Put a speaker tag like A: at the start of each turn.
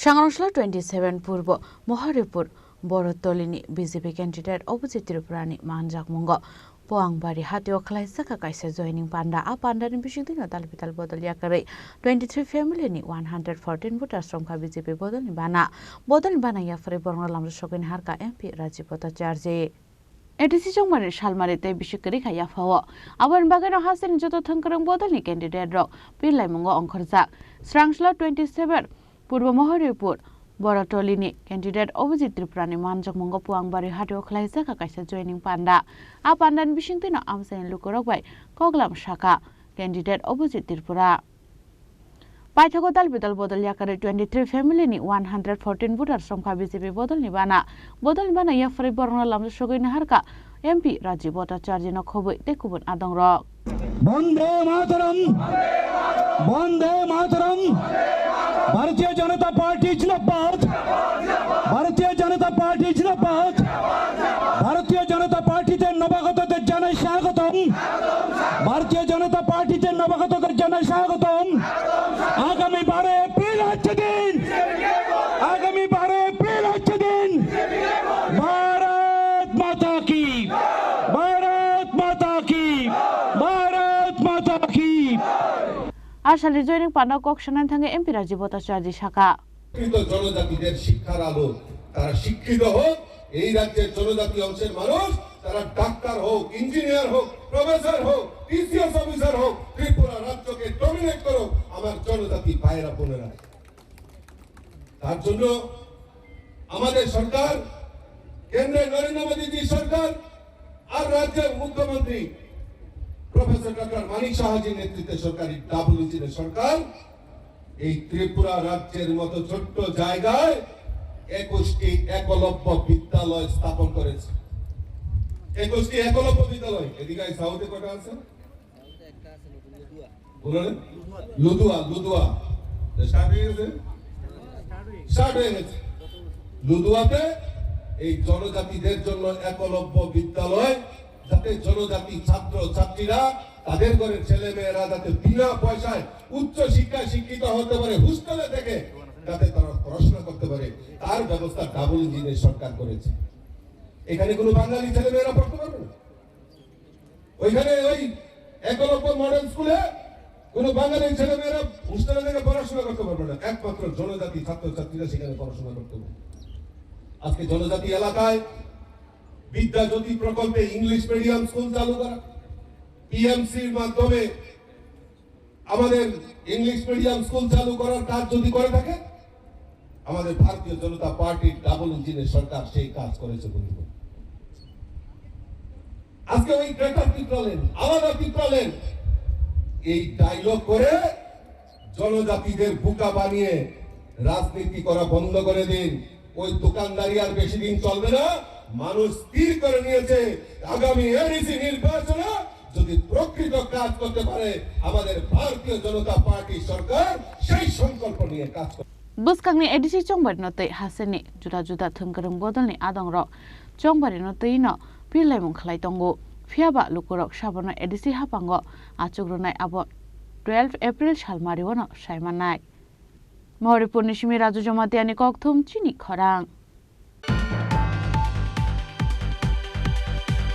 A: Sangronsla 27 পূর্ব মহারিপুর বড়তলিনি বিজেপি ক্যান্ডিডেট অভিজিৎ ত্রিপুরানি মানজাক মঙ্গ পোয়াংবাড়ি হাতিও খালাইসাকা কাইসা জয়নিং পান্ডা आ पान्डानि बिसिदिन तालपिताल बदल याकरै 23 फेमिलिनि 114 भोटार्स रंखा बिजेपि बदलनि बाना याफरे बरंला लामर सगैन हारका एमपी राजीव भट्टाचार्य एडिसि जंमानि सालमारिते बिसिकरि खायाफाव आबान बागान हासिन जतो थंकरं बदलनि कैंडिडेट रक पिरलाय मंग अंखरजाक स्रांसला 27 पूर्व महरिपुर बड़तलिनी कैंडिडेट अभिजित त्रिपुरानि मानजक मंग पुआंबारि हाटियाव खालायजाका काइसा जयनिं पान्डा आ पान्डानि बिसिंतिनो आमसानि लुकरकबाय कगलाम शाखा कैंडिडेट अभिजित त्रिपुरा पाइथागो दालबिदाल बदल याकारै 23 फेमिलिनि 114 भोटार संखा बिजेपि बदलनि बाना याफरे बरंला लामजो सगैन हारका एमपी राजीव भट्टाचार्य न खबै तेकुबन आदंग रक
B: वंदे मातरम भारतीय जनता पार्टी जिंदाबाद भारतीय जनता पार्टी जिंदाबाद भारतीय जनता पार्टी ते नवागतদের জানাই স্বাগতম भारतीय जनता पार्टी ते नवागतদের জানাই স্বাগতম आगामी 12 एप्रिल आज दिन भारत माता की
A: आशाली जयनिं पान्डा कक्सनान थांगे एमपी राजीव भट्टाचार्य शाखा
C: জনজাতিদের শিক্ষার আলো তারা শিক্ষিত হোক এই রাজ্যের জনজাতি অংশের মানুষ তারা ডাক্তার হোক ইঞ্জিনিয়ার হোক প্রফেসর হোক টিসিএস অফিসার হোক ত্রিপুরা রাজ্যকে ডমিনেট করুক আমার জনজাতি ভাইরা বোনেরা তার জন্য আমাদের সরকার কেন্দ্রের নরেন্দ্র মোদী সরকার আর রাজ্যের মুখ্যমন্ত্রী প্রফেসর ডক্টর মানিক সাহাজির নেতৃত্বে সরকারি ডাবল ইঞ্জিনের সরকার এই ত্রিপুরা রাজ্যের মতো ছোট্ট জায়গায় 21টি একলব্য বিদ্যালয় স্থাপন করেছে 21টি একলব্য বিদ্যালয় এদিকে সাউথে কটা আছে লুদুয়া স্টার্ট হয়ে গেছে লুদুয়াতে এই জনজাতিদের জন্য একলব্য বিদ্যালয় যাতে জনজাতি ছাত্র ছাত্রীরা তাদের ঘরের ছেলে মেয়েরা যাতে বিনা পয়সায় উচ্চ শিক্ষায় শিক্ষিত হতে পারে হোস্টেলে থেকে যাতে তারা পড়াশোনা করতে পারে তার ব্যবস্থা ডাবল ইঞ্জিনের সরকার করেছে এখানে কোনো বাঙালি ছেলে মেয়েরা পড়তে পারবে না ওইখানে ওই একলব্য মডেল স্কুলে কোনো বাঙালি ছেলে মেয়েরা হোস্টেলে থেকে পড়াশোনা করতে পারবে না একমাত্র জনজাতি ছাত্র ছাত্রীরা সেখানে পড়াশোনা করতে পারবে আজকে জনজাতি এলাকায় বিদ্যা জ্যোতি প্রকল্পে ইংলিশ মিডিয়াম স্কুল চালু করা পিএমসির মাধ্যমে আমাদের ইংলিশ মিডিয়াম স্কুল চালু করার কাজ যদি করে থাকে আমাদের ভারতীয় জনতা পার্টির ডাবল ইঞ্জিনের সরকার সেই কাজ করেছে বন্ধু আজকে ওই গ্রেটার পিপলেন আলাদা পিপলেন এই ডায়লগ করে জনজাতিদের বোকা বানিয়ে রাজনীতি করা বন্ধ করে দিন ওই দোকানদারি আর বেশি দিন চলবে না মানুষ স্থির করে নিয়েছে আগামী এডিসি নির্বাচনে যদি প্রকৃত কাজ করতে পারে আমাদের ভারতীয় জনতা পার্টি সরকার সেই সংকল্প নিয়ে কাজ করবে
A: বুসকাংনি এডিসি চংবারি নতৈ হাসেনি जुदा थंगरं बदलनि आदं रक चंबारि नतै न पिरलायमुं खलाय तंगो फियाबा लुकुरक साबना एडिसि हापांग आचुग्रनाय आबो 12 एप्रिल सालमारिवनो सायमानाय महरिपुरनि सिमी राजु जमातियानि ककथुम चिनि खरां।